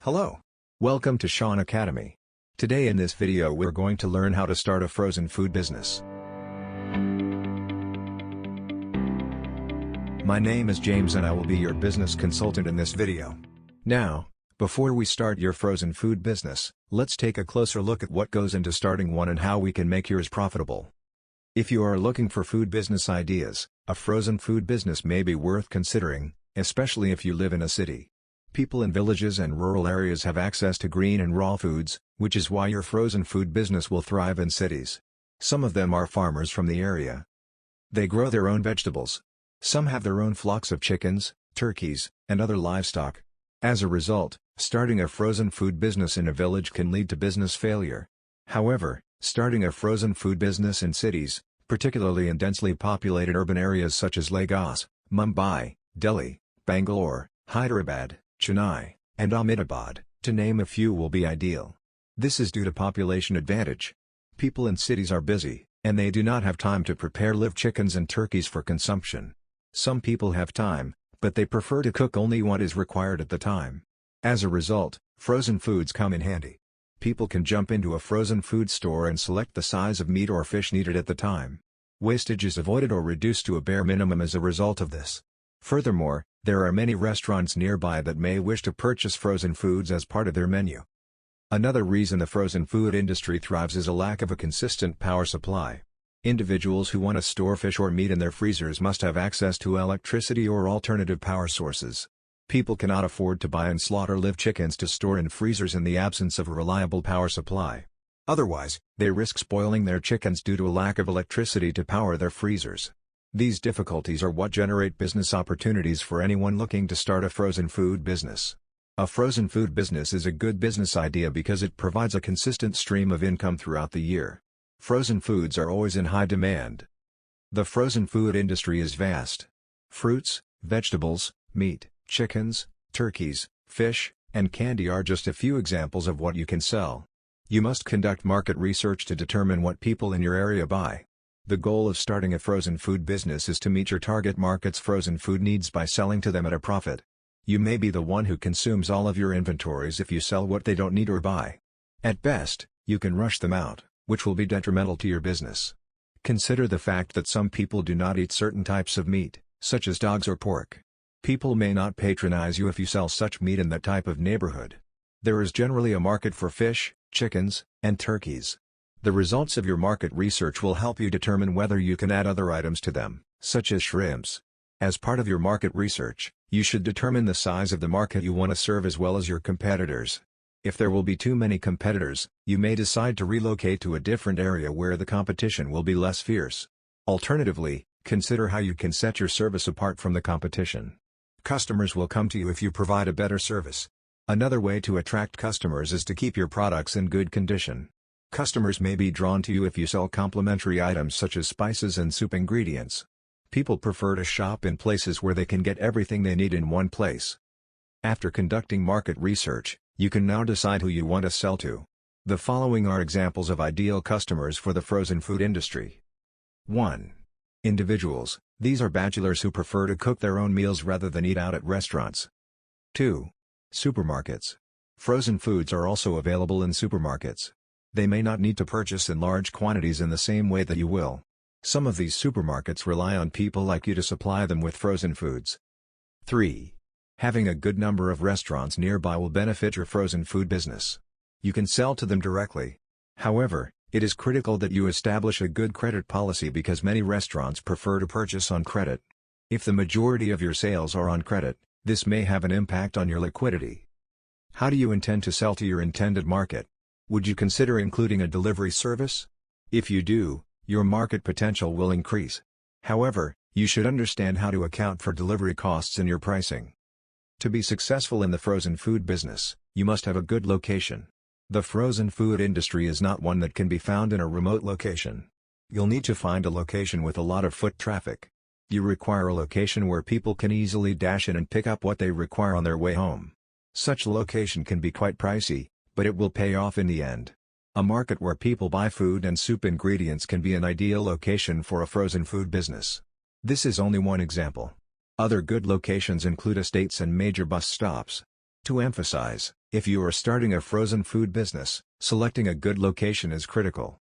Hello. Welcome to Shaun Academy. Today in this video we're going to learn how to start a frozen food business. My name is James and I will be your business consultant in this video. Now, before we start your frozen food business, let's take a closer look at what goes into starting one and how we can make yours profitable. If you are looking for food business ideas, a frozen food business may be worth considering, especially if you live in a city. People in villages and rural areas have access to green and raw foods, which is why your frozen food business will thrive in cities. Some of them are farmers from the area. They grow their own vegetables. Some have their own flocks of chickens, turkeys, and other livestock. As a result, starting a frozen food business in a village can lead to business failure. However, starting a frozen food business in cities, particularly in densely populated urban areas such as Lagos, Mumbai, Delhi, Bangalore, Hyderabad, Chennai, and Ahmedabad, to name a few, will be ideal. This is due to population advantage. People in cities are busy, and they do not have time to prepare live chickens and turkeys for consumption. Some people have time, but they prefer to cook only what is required at the time. As a result, frozen foods come in handy. People can jump into a frozen food store and select the size of meat or fish needed at the time. Wastage is avoided or reduced to a bare minimum as a result of this. Furthermore, there are many restaurants nearby that may wish to purchase frozen foods as part of their menu. Another reason the frozen food industry thrives is a lack of a consistent power supply. Individuals who want to store fish or meat in their freezers must have access to electricity or alternative power sources. People cannot afford to buy and slaughter live chickens to store in freezers in the absence of a reliable power supply. Otherwise, they risk spoiling their chickens due to a lack of electricity to power their freezers. These difficulties are what generate business opportunities for anyone looking to start a frozen food business. A frozen food business is a good business idea because it provides a consistent stream of income throughout the year. Frozen foods are always in high demand. The frozen food industry is vast. Fruits, vegetables, meat, chickens, turkeys, fish, and candy are just a few examples of what you can sell. You must conduct market research to determine what people in your area buy. The goal of starting a frozen food business is to meet your target market's frozen food needs by selling to them at a profit. You may be the one who consumes all of your inventories if you sell what they don't need or buy. At best, you can rush them out, which will be detrimental to your business. Consider the fact that some people do not eat certain types of meat, such as dogs or pork. People may not patronize you if you sell such meat in that type of neighborhood. There is generally a market for fish, chickens, and turkeys. The results of your market research will help you determine whether you can add other items to them, such as shrimps. As part of your market research, you should determine the size of the market you want to serve as well as your competitors. If there will be too many competitors, you may decide to relocate to a different area where the competition will be less fierce. Alternatively, consider how you can set your service apart from the competition. Customers will come to you if you provide a better service. Another way to attract customers is to keep your products in good condition. Customers may be drawn to you if you sell complementary items such as spices and soup ingredients. People prefer to shop in places where they can get everything they need in one place. After conducting market research, you can now decide who you want to sell to. The following are examples of ideal customers for the frozen food industry. 1. Individuals. These are bachelors who prefer to cook their own meals rather than eat out at restaurants. 2. Supermarkets. Frozen foods are also available in supermarkets. They may not need to purchase in large quantities in the same way that you will. Some of these supermarkets rely on people like you to supply them with frozen foods. 3. Having a good number of restaurants nearby will benefit your frozen food business. You can sell to them directly. However, it is critical that you establish a good credit policy because many restaurants prefer to purchase on credit. If the majority of your sales are on credit, this may have an impact on your liquidity. How do you intend to sell to your intended market? Would you consider including a delivery service? If you do, your market potential will increase. However, you should understand how to account for delivery costs in your pricing. To be successful in the frozen food business, you must have a good location. The frozen food industry is not one that can be found in a remote location. You'll need to find a location with a lot of foot traffic. You require a location where people can easily dash in and pick up what they require on their way home. Such a location can be quite pricey, but it will pay off in the end. A market where people buy food and soup ingredients can be an ideal location for a frozen food business. This is only one example. Other good locations include estates and major bus stops. To emphasize, if you are starting a frozen food business, selecting a good location is critical.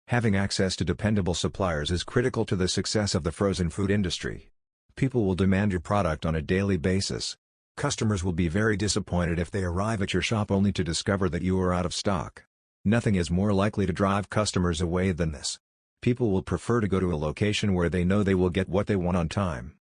Having access to dependable suppliers is critical to the success of the frozen food industry. People will demand your product on a daily basis. Customers will be very disappointed if they arrive at your shop only to discover that you are out of stock. Nothing is more likely to drive customers away than this. People will prefer to go to a location where they know they will get what they want on time.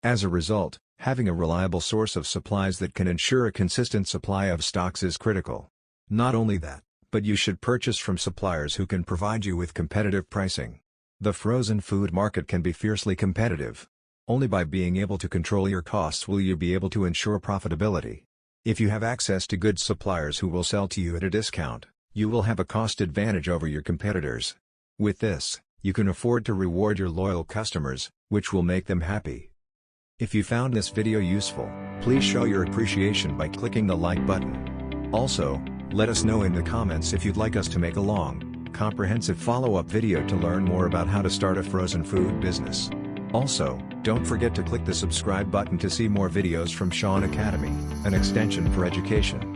As a result, having a reliable source of supplies that can ensure a consistent supply of stocks is critical. Not only that, but you should purchase from suppliers who can provide you with competitive pricing. The frozen food market can be fiercely competitive. Only by being able to control your costs will you be able to ensure profitability. If you have access to good suppliers who will sell to you at a discount, you will have a cost advantage over your competitors. With this, you can afford to reward your loyal customers, which will make them happy. If you found this video useful, please show your appreciation by clicking the like button. Also, let us know in the comments if you'd like us to make a long, comprehensive follow-up video to learn more about how to start a frozen food business. Also, don't forget to click the subscribe button to see more videos from Shaun Academy, an extension for education.